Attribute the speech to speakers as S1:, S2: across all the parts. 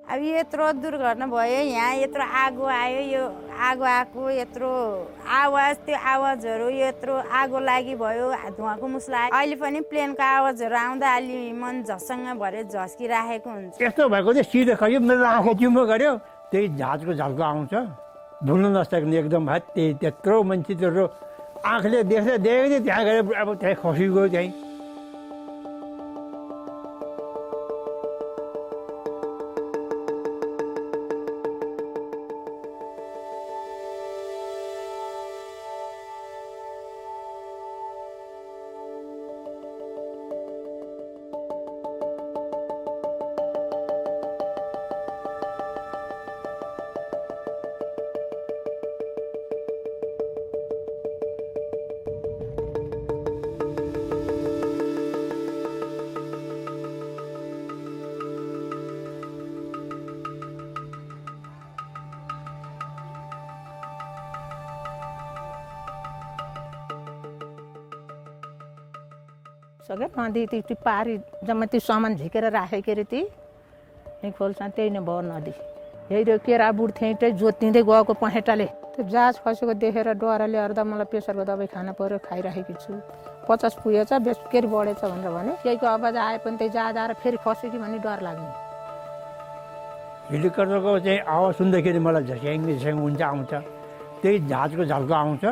S1: अब यत्रो दुर्घटना भयो यहाँ यत्रो आगो आयो यो आगो आएको यत्रो आवाज त्यो आवाजहरू यत्रो आगो लागि भयो धुवाको मुस्ला आयो अहिले पनि प्लेनको आवाजहरू आउँदा अलि मन झस्सँग भरे झस्किराखेको हुन्छ
S2: यस्तो भएको चाहिँ सिधै खै मेरो आँखा चिम्बो गर्यो त्यही झाजको झल्को आउँछ भुल्न नसक्ने एकदम भाइ त्यही त्यत्रो मान्छे त्यत्रो आँखाले देख्दै त्यहाँ गएर अब त्यहाँ खसिगयो त्यहीँ
S3: सके नदी त्यो पारी जम्मा त्यो सामान झिकेर राखेको अरे त्यही खोल्छ त्यही नै भयो नदी यही केरा बुढ थिएँ त्यही जोतिँदै गएको पहेँटाले त्यो जहाज खसेको देखेर डरले गर्दा मलाई प्रेसरको दबाई खान पर्यो खाइराखेकी छु 50 पुगेछ बेसकेर बढेछ भनेर भने केहीको आवाज आए पनि त्यही जहाज आएर फेरि खस्यो कि भन्ने डर लाग्ने
S2: हेलिकप्टरको चाहिँ आवाज सुन्दाखेरि मलाई झस्याङ झस्याङ हुन्छ आउँछ त्यही जहाजको झल्को आउँछ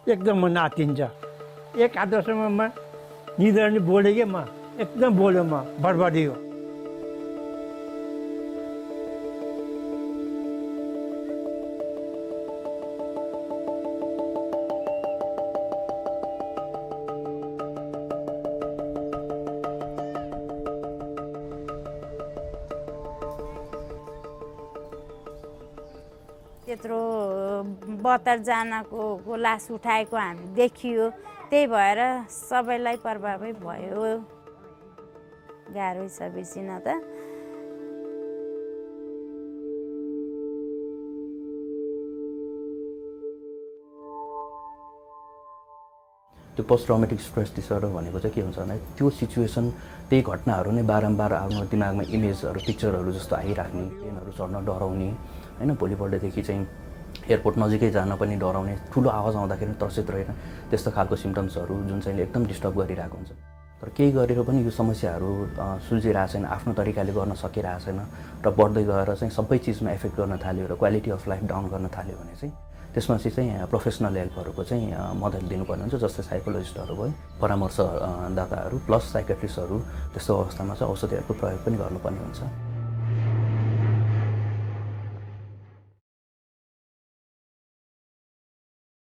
S2: एकदम मन नातिन्छ एक आधासम्ममा निद्रा नि बोलेँ कि म एकदम बोल्यो म बर्बादियो
S1: त्यत्रो बतर जानको लास उठाएको हामी देखियो त्यही भएर सबैलाई प्रभावित भयो गाह्रो छ बेसी न त
S4: त्यो पोस्ट ट्रमेटिक स्ट्रेस डिसअर्डर भनेको चाहिँ के हुन्छ भने त्यो सिचुएसन त्यही घटनाहरू नै बारम्बार आफ्नो दिमागमा इमेजहरू पिक्चरहरू जस्तो आइराख्ने प्लेनहरू चढ्न डराउने हैन भोलिपल्टदेखि चाहिँ एयरपोर्ट नजिकै जान पनि डराउने ठुलो आवाज आउँदाखेरि तर्सित रहेन त्यस्तो खालको सिम्टम्सहरू जुन चाहिँ एकदम डिस्टर्ब गरिरहेको हुन्छ तर केही गरेर पनि यो समस्याहरू सुल्झिरहेको छैन आफ्नो तरिकाले गर्न सकिरहेको छैन र बढ्दै गएर चाहिँ सबै चिजमा एफेक्ट गर्न थाल्यो र क्वालिटी अफ लाइफ डाउन गर्न थाल्यो भने चाहिँ त्यसपछि चाहिँ प्रोफेसनल हेल्पहरूको चाहिँ मद्दत लिनुपर्ने हुन्छ जस्तै साइकोलोजिस्टहरू भयो परामर्शदाताहरू प्लस साइकेट्रिस्टहरू त्यस्तो अवस्थामा चाहिँ औषधिहरूको प्रयोग पनि गर्नुपर्ने हुन्छ